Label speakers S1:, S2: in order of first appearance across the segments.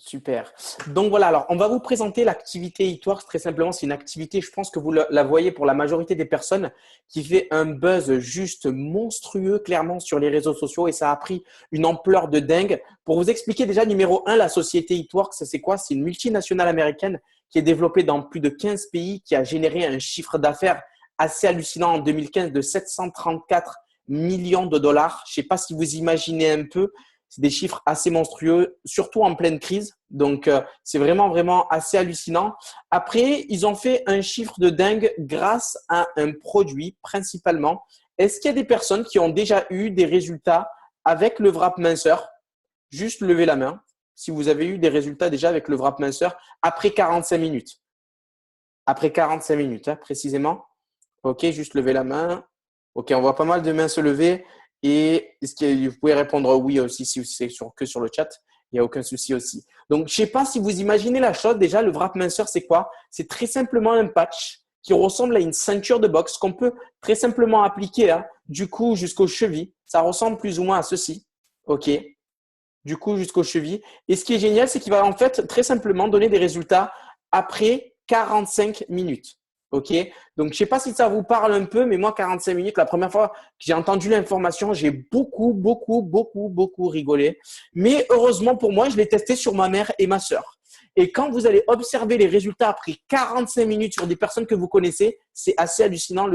S1: Super. Donc voilà, alors on va vous présenter l'activité Eatworks. Très simplement, c'est une activité, je pense que vous la voyez pour la majorité des personnes, qui fait un buzz juste monstrueux clairement sur les réseaux sociaux et ça a pris une ampleur de dingue. Pour vous expliquer déjà, numéro un, la société Eatworks, c'est quoi? C'est une multinationale américaine qui est développée dans plus de 15 pays, qui a généré un chiffre d'affaires assez hallucinant en 2015 de 734 millions de dollars. Je ne sais pas si vous imaginez un peu. C'est des chiffres assez monstrueux, surtout en pleine crise. Donc, c'est vraiment, vraiment assez hallucinant. Après, ils ont fait un chiffre de dingue grâce à un produit principalement. Est-ce qu'il y a des personnes qui ont déjà eu des résultats avec le wrap minceur? Juste levez la main si vous avez eu des résultats déjà avec le wrap minceur après 45 minutes. Après 45 minutes, hein, précisément. OK, juste levez la main. OK, on voit pas mal de mains se lever. Et vous pouvez répondre oui aussi si c'est que sur le chat. Il n'y a aucun souci aussi. Donc, je ne sais pas si vous imaginez la chose. Déjà, le wrap minceur, c'est quoi? C'est très simplement un patch qui ressemble à une ceinture de boxe qu'on peut très simplement appliquer du cou jusqu'aux chevilles. Ça ressemble plus ou moins à ceci. OK. Du cou jusqu'aux chevilles. Et ce qui est génial, c'est qu'il va en fait très simplement donner des résultats après 45 minutes. OK? Donc, je ne sais pas si ça vous parle un peu, mais moi, 45 minutes, la première fois que j'ai entendu l'information, j'ai beaucoup rigolé. Mais heureusement pour moi, je l'ai testé sur ma mère et ma sœur. Et quand vous allez observer les résultats après 45 minutes sur des personnes que vous connaissez, c'est assez hallucinant.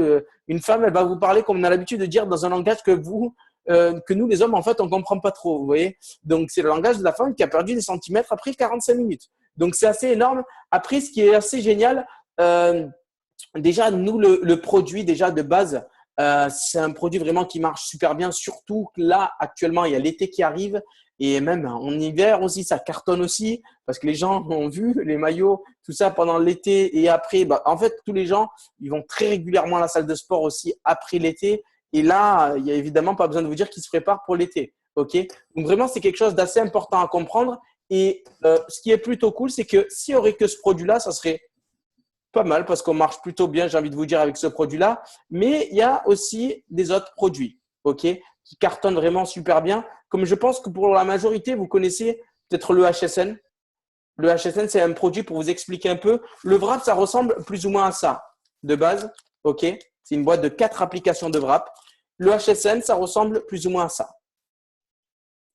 S1: Une femme, elle va vous parler comme on a l'habitude de dire dans un langage que nous, les hommes, en fait, on ne comprend pas trop. Vous voyez? Donc, c'est le langage de la femme qui a perdu des centimètres après 45 minutes. Donc, c'est assez énorme. Après, ce qui est assez génial, déjà, nous, le produit déjà de base, c'est un produit vraiment qui marche super bien. Surtout que là, actuellement, il y a l'été qui arrive. Et même en hiver aussi, ça cartonne aussi parce que les gens ont vu les maillots, tout ça pendant l'été et après. Bah, en fait, tous les gens, ils vont très régulièrement à la salle de sport aussi après l'été. Et là, il n'y a évidemment pas besoin de vous dire qu'ils se préparent pour l'été. OK? Donc vraiment, c'est quelque chose d'assez important à comprendre. Et ce qui est plutôt cool, c'est que s'il n'y aurait que ce produit-là, ça serait pas mal parce qu'on marche plutôt bien, j'ai envie de vous dire, avec ce produit-là. Mais il y a aussi des autres produits, OK, qui cartonnent vraiment super bien. Comme je pense que pour la majorité, vous connaissez peut-être le HSN. Le HSN, c'est un produit pour vous expliquer un peu. Le wrap, ça ressemble plus ou moins à ça de base, OK. C'est une boîte de 4 applications de wrap. Le HSN, ça ressemble plus ou moins à ça.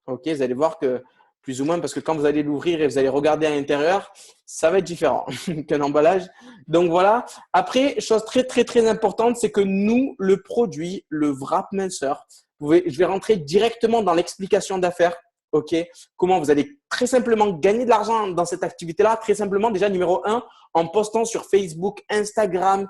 S1: OK, vous allez voir que plus ou moins, parce que quand vous allez l'ouvrir et vous allez regarder à l'intérieur, ça va être différent qu'un emballage. Donc voilà. Après, chose très importante, c'est que nous, le produit, le wrap minceur, je vais rentrer directement dans l'explication d'affaires. OK, comment vous allez très simplement gagner de l'argent dans cette activité-là. Très simplement, déjà, numéro un, en postant sur Facebook, Instagram,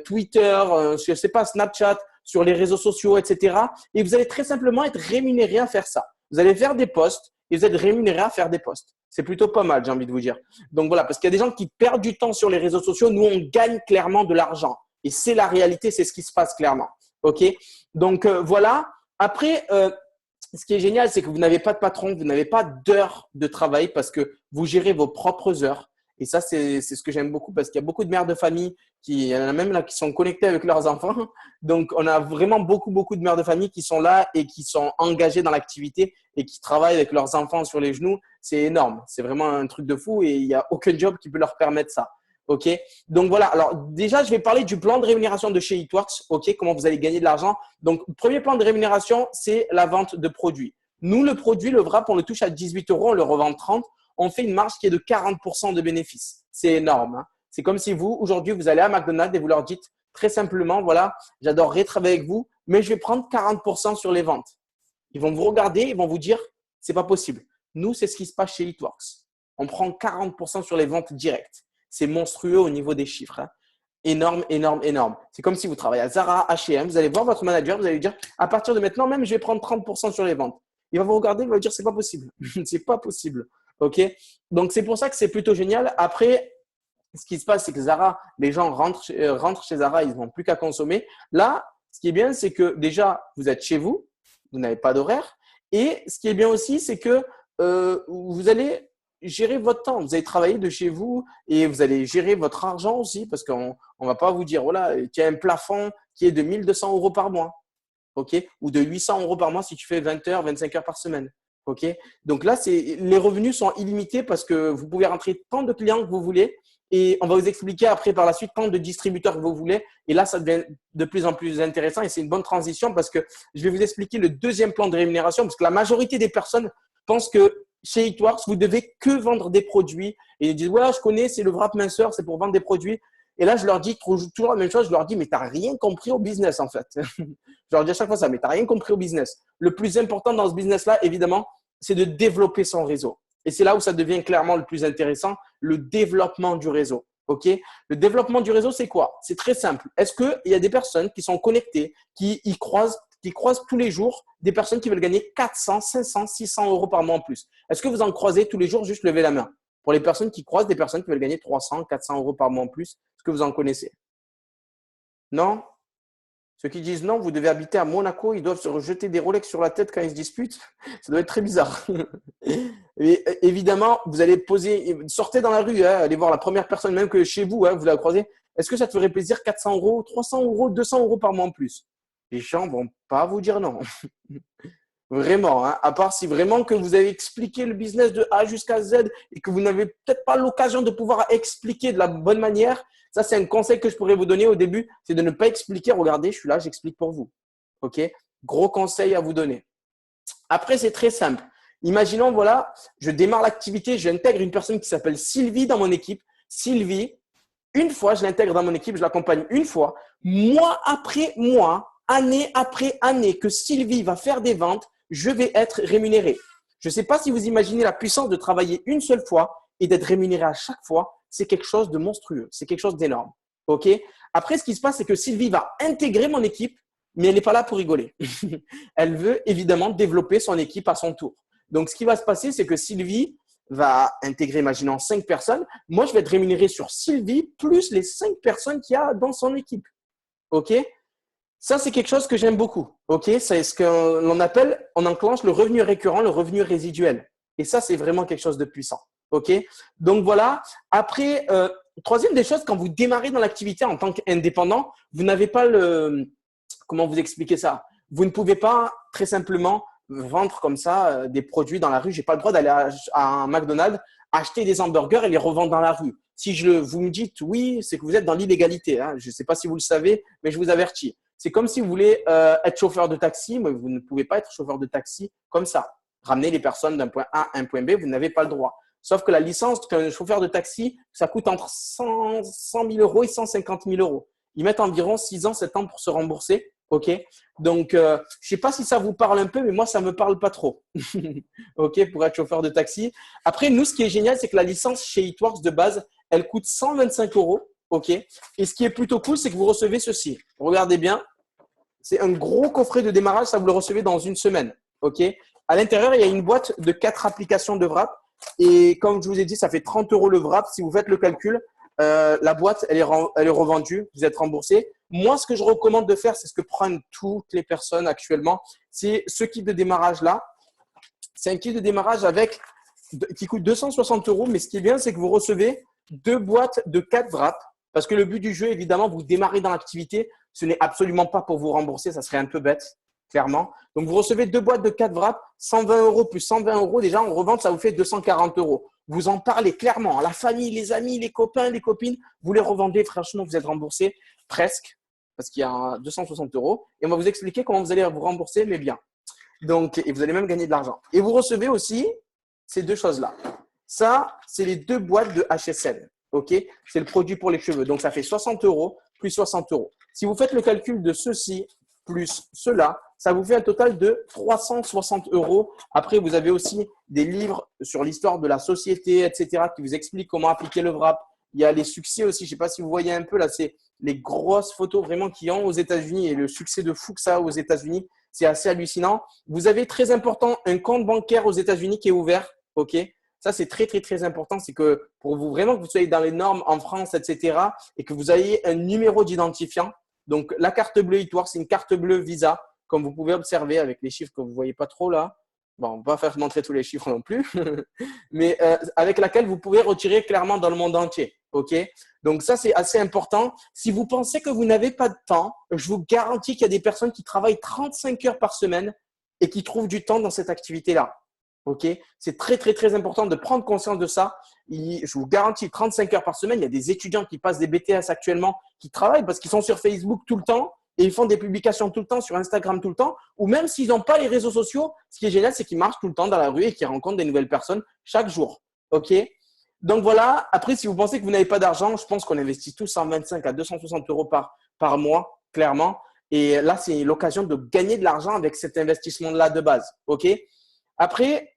S1: Twitter, je ne sais pas, Snapchat, sur les réseaux sociaux, etc. Et vous allez très simplement être rémunéré à faire ça. Vous allez faire des posts et vous êtes rémunéré à faire des posts. C'est plutôt pas mal, j'ai envie de vous dire. Donc voilà, parce qu'il y a des gens qui perdent du temps sur les réseaux sociaux. Nous, on gagne clairement de l'argent. Et c'est la réalité, c'est ce qui se passe clairement. OK? Donc voilà. Après, ce qui est génial, c'est que vous n'avez pas de patron, vous n'avez pas d'heures de travail parce que vous gérez vos propres heures. Et ça, c'est ce que j'aime beaucoup parce qu'il y a beaucoup de mères de famille il y en a même là qui sont connectés avec leurs enfants. Donc, on a vraiment beaucoup de mères de famille qui sont là et qui sont engagées dans l'activité et qui travaillent avec leurs enfants sur les genoux. C'est énorme. C'est vraiment un truc de fou et il n'y a aucun job qui peut leur permettre ça. OK? Donc, voilà. Alors, déjà, je vais parler du plan de rémunération de chez Eatworks. OK? Comment vous allez gagner de l'argent. Donc, le premier plan de rémunération, c'est la vente de produits. Nous, le produit, le wrap, on le touche à 18 €, on le revend 30. On fait une marge qui est de 40% de bénéfice. C'est énorme. Hein? C'est comme si vous, aujourd'hui, vous allez à McDonald's et vous leur dites très simplement, voilà, j'adorerais travailler avec vous, mais je vais prendre 40% sur les ventes. Ils vont vous regarder, ils vont vous dire, c'est pas possible. Nous, c'est ce qui se passe chez Eatworks. On prend 40% sur les ventes directes. C'est monstrueux au niveau des chiffres. Hein. Énorme. C'est comme si vous travaillez à Zara, H&M, vous allez voir votre manager, vous allez lui dire, à partir de maintenant, même, je vais prendre 30% sur les ventes. Il va vous regarder, il va vous dire, c'est pas possible. C'est pas possible. OK? Donc, c'est pour ça que c'est plutôt génial. Après, ce qui se passe, c'est que Zara, les gens rentrent chez Zara, ils n'ont plus qu'à consommer. Là, ce qui est bien, c'est que déjà, vous êtes chez vous, vous n'avez pas d'horaire. Et ce qui est bien aussi, c'est que vous allez gérer votre temps. Vous allez travailler de chez vous et vous allez gérer votre argent aussi parce qu'on ne va pas vous dire, voilà, tu as un plafond qui est de 1 200 € par mois. OK? Ou de 800 € par mois si tu fais 20 heures, 25 heures par semaine. OK? Donc là, les revenus sont illimités parce que vous pouvez rentrer tant de clients que vous voulez et on va vous expliquer après par la suite tant de distributeurs que vous voulez. Et là, ça devient de plus en plus intéressant et c'est une bonne transition parce que je vais vous expliquer le deuxième plan de rémunération parce que la majorité des personnes pensent que chez Eatworks, vous devez que vendre des produits et ils disent ouais, je connais, c'est le wrap minceur, c'est pour vendre des produits. Et là, je leur dis toujours la même chose. Je leur dis mais t'as rien compris au business en fait. Je leur dis à chaque fois ça, mais t'as rien compris au business. Le plus important dans ce business-là, évidemment, c'est de développer son réseau. Et c'est là où ça devient clairement le plus intéressant, le développement du réseau. OK? Le développement du réseau, c'est quoi? C'est très simple. Est-ce qu'il y a des personnes qui sont connectées, qui croisent tous les jours des personnes qui veulent gagner 400, 500, 600 euros par mois en plus? Est-ce que vous en croisez tous les jours? Juste levez la main. Pour les personnes qui croisent des personnes qui veulent gagner 300, 400 euros par mois en plus, est-ce que vous en connaissez? Non? Ceux qui disent non, vous devez habiter à Monaco, ils doivent se rejeter des Rolex sur la tête quand ils se disputent. Ça doit être très bizarre. Et évidemment, vous allez sortez dans la rue, hein, allez voir la première personne, même que chez vous, hein, vous la croisez. Est-ce que ça te ferait plaisir 400 euros, 300 euros, 200 euros par mois en plus? Les gens vont pas vous dire non. Vraiment, hein, à part si vraiment que vous avez expliqué le business de A jusqu'à Z et que vous n'avez peut-être pas l'occasion de pouvoir expliquer de la bonne manière. Ça, c'est un conseil que je pourrais vous donner au début, c'est de ne pas expliquer. Regardez, je suis là, j'explique pour vous. OK? Gros conseil à vous donner. Après, c'est très simple. Imaginons, voilà, je démarre l'activité, j'intègre une personne qui s'appelle Sylvie dans mon équipe. Sylvie, une fois, je l'intègre dans mon équipe, je l'accompagne une fois. Mois après mois, année après année, que Sylvie va faire des ventes, je vais être rémunéré. Je ne sais pas si vous imaginez la puissance de travailler une seule fois et d'être rémunéré à chaque fois. C'est quelque chose de monstrueux. C'est quelque chose d'énorme. OK? Après, ce qui se passe, c'est que Sylvie va intégrer mon équipe, mais elle n'est pas là pour rigoler. Elle veut évidemment développer son équipe à son tour. Donc, ce qui va se passer, c'est que Sylvie va intégrer, imaginons, 5 personnes. Moi, je vais être rémunéré sur Sylvie plus les 5 personnes qu'il y a dans son équipe. OK? Ça, c'est quelque chose que j'aime beaucoup. OK? C'est ce qu'on appelle, on enclenche le revenu récurrent, le revenu résiduel. Et ça, c'est vraiment quelque chose de puissant. OK? Donc, voilà. Après, troisième des choses, quand vous démarrez dans l'activité en tant qu'indépendant, vous n'avez pas comment vous expliquer ça? Vous ne pouvez pas très simplement vendre comme ça des produits dans la rue. Je n'ai pas le droit d'aller à un McDonald's, acheter des hamburgers et les revendre dans la rue. Si vous me dites oui, c'est que vous êtes dans l'illégalité. Hein. Je ne sais pas si vous le savez, mais je vous avertis. C'est comme si vous voulez être chauffeur de taxi, mais vous ne pouvez pas être chauffeur de taxi comme ça. Ramener les personnes d'un point A à un point B, vous n'avez pas le droit. Sauf que la licence d'un chauffeur de taxi, ça coûte entre 100 000 euros et 150 000 euros. Ils mettent environ 6 ans, 7 ans pour se rembourser. OK? Donc, je ne sais pas si ça vous parle un peu, mais moi, ça ne me parle pas trop. OK? Pour être chauffeur de taxi. Après, nous, ce qui est génial, c'est que la licence chez Eatworks de base, elle coûte 125 euros. OK? Et ce qui est plutôt cool, c'est que vous recevez ceci. Regardez bien. C'est un gros coffret de démarrage. Ça, vous le recevez dans une semaine. OK? À l'intérieur, il y a une boîte de 4 applications de wrap. Et comme je vous ai dit, ça fait 30 euros le wrap. Si vous faites le calcul, la boîte, elle est revendue. Vous êtes remboursé. Moi, ce que je recommande de faire, c'est ce que prennent toutes les personnes actuellement. C'est ce kit de démarrage-là. C'est un kit de démarrage qui coûte 260 euros. Mais ce qui est bien, c'est que vous recevez 2 boîtes de 4 wraps. Parce que le but du jeu, évidemment, vous démarrez dans l'activité. Ce n'est absolument pas pour vous rembourser. Ça serait un peu bête, clairement. Donc, vous recevez 2 boîtes de 4 wraps, 120 euros plus 120 euros. Déjà, en revente, ça vous fait 240 euros. Vous en parlez clairement à la famille, les amis, les copains, les copines. Vous les revendez. Franchement, vous êtes remboursé presque parce qu'il y a 260 euros. Et on va vous expliquer comment vous allez vous rembourser, mais bien. Donc, et vous allez même gagner de l'argent. Et vous recevez aussi ces 2 choses-là. Ça, c'est les 2 boîtes de HSN. OK? C'est le produit pour les cheveux. Donc, ça fait 60 euros plus 60 euros. Si vous faites le calcul de ceci plus cela, ça vous fait un total de 360 euros. Après, vous avez aussi des livres sur l'histoire de la société, etc., qui vous expliquent comment appliquer le wrap. Il y a les succès aussi. Je ne sais pas si vous voyez un peu là, c'est les grosses photos vraiment qu'il y a aux États-Unis et le succès de fou que ça a aux États-Unis. C'est assez hallucinant. Vous avez très important un compte bancaire aux États-Unis qui est ouvert. OK? Ça, c'est très, très, très important. C'est que pour vous vraiment que vous soyez dans les normes en France, etc., et que vous ayez un numéro d'identifiant. Donc, la carte bleue Eatworks, c'est une carte bleue Visa, comme vous pouvez observer avec les chiffres que vous ne voyez pas trop là. Bon, on ne va pas faire montrer tous les chiffres non plus, mais avec laquelle vous pouvez retirer clairement dans le monde entier. OK? Donc, ça, c'est assez important. Si vous pensez que vous n'avez pas de temps, je vous garantis qu'il y a des personnes qui travaillent 35 heures par semaine et qui trouvent du temps dans cette activité-là. Ok, c'est très, très, très important de prendre conscience de ça. Je vous garantis 35 heures par semaine. Il y a des étudiants qui passent des BTS actuellement qui travaillent parce qu'ils sont sur Facebook tout le temps et ils font des publications tout le temps, sur Instagram tout le temps. Ou même s'ils n'ont pas les réseaux sociaux, ce qui est génial, c'est qu'ils marchent tout le temps dans la rue et qu'ils rencontrent des nouvelles personnes chaque jour. Ok, donc voilà. Après, si vous pensez que vous n'avez pas d'argent, je pense qu'on investit tous 125 à 260 euros par mois, clairement. Et là, c'est l'occasion de gagner de l'argent avec cet investissement-là de base. Ok. Après,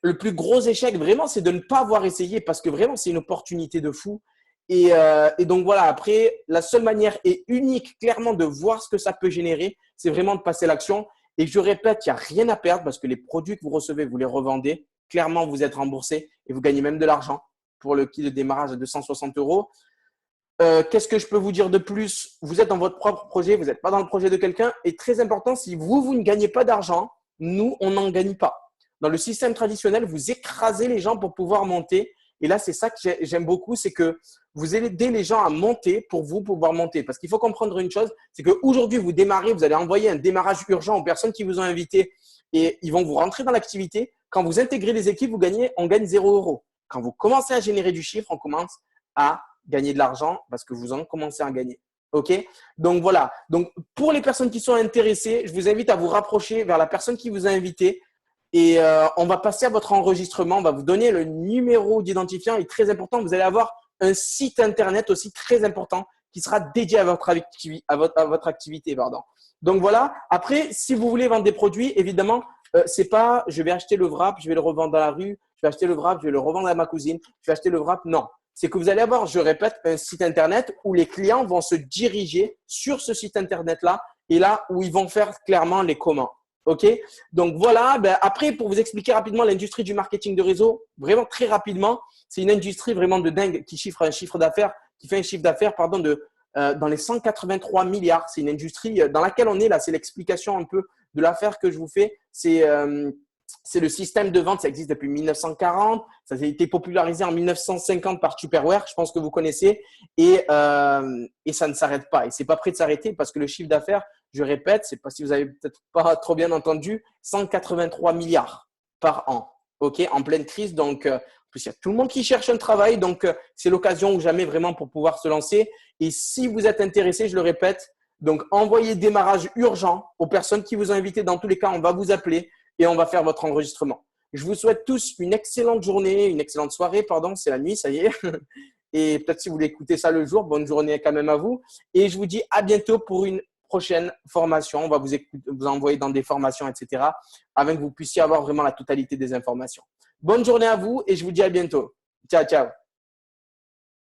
S1: le plus gros échec, vraiment, c'est de ne pas avoir essayé parce que vraiment, c'est une opportunité de fou. Et donc, voilà, après, la seule manière et unique, clairement, de voir ce que ça peut générer, c'est vraiment de passer l'action. Et je répète, il n'y a rien à perdre parce que les produits que vous recevez, vous les revendez. Clairement, vous êtes remboursé et vous gagnez même de l'argent pour le kit de démarrage à 260 euros. Qu'est-ce que je peux vous dire de plus? Vous êtes dans votre propre projet, vous n'êtes pas dans le projet de quelqu'un. Et très important, si vous ne gagnez pas d'argent, nous, on n'en gagne pas. Dans le système traditionnel, vous écrasez les gens pour pouvoir monter. Et là, c'est ça que j'aime beaucoup, c'est que vous aidez les gens à monter pour vous pouvoir monter. Parce qu'il faut comprendre une chose, c'est qu'aujourd'hui, vous démarrez, vous allez envoyer un démarrage urgent aux personnes qui vous ont invité et ils vont vous rentrer dans l'activité. Quand vous intégrez les équipes, on gagne 0 euros. Quand vous commencez à générer du chiffre, on commence à gagner de l'argent parce que vous en commencez à gagner. OK? Donc voilà. Donc pour les personnes qui sont intéressées, je vous invite à vous rapprocher vers la personne qui vous a invité. Et on va passer à votre enregistrement. On va vous donner le numéro d'identifiant. Et très important, vous allez avoir un site internet aussi très important qui sera dédié à votre activité. Pardon. Donc voilà. Après, si vous voulez vendre des produits, évidemment, c'est pas je vais acheter le wrap, je vais le revendre dans la rue, je vais acheter le wrap, je vais le revendre à ma cousine, je vais acheter le wrap. Non. C'est que vous allez avoir, je répète, un site internet où les clients vont se diriger sur ce site internet-là et là où ils vont faire clairement les commandes. OK? Donc voilà, après, pour vous expliquer rapidement l'industrie du marketing de réseau, vraiment très rapidement, c'est une industrie vraiment de dingue qui fait un chiffre d'affaires dans les 183 milliards. C'est une industrie dans laquelle on est là. C'est l'explication un peu de l'affaire que je vous fais. C'est le système de vente, ça existe depuis 1940. Ça a été popularisé en 1950 par Tupperware, je pense que vous connaissez. Et ça ne s'arrête pas. Et c'est pas prêt de s'arrêter parce que le chiffre d'affaires, je répète, c'est pas si vous avez peut-être pas trop bien entendu, 183 milliards par an. OK, en pleine crise. Donc, en plus, il y a tout le monde qui cherche un travail. Donc, c'est l'occasion ou jamais vraiment pour pouvoir se lancer. Et si vous êtes intéressé, je le répète, donc envoyez démarrage urgent aux personnes qui vous ont invité. Dans tous les cas, on va vous appeler et on va faire votre enregistrement. Je vous souhaite tous une excellente journée, une excellente soirée, pardon, c'est la nuit, ça y est. Et peut-être si vous voulez écouter ça le jour, bonne journée quand même à vous. Et je vous dis à bientôt pour une prochaine formation. On va vous envoyer dans des formations, etc. afin que vous puissiez avoir vraiment la totalité des informations. Bonne journée à vous et je vous dis à bientôt. Ciao, ciao.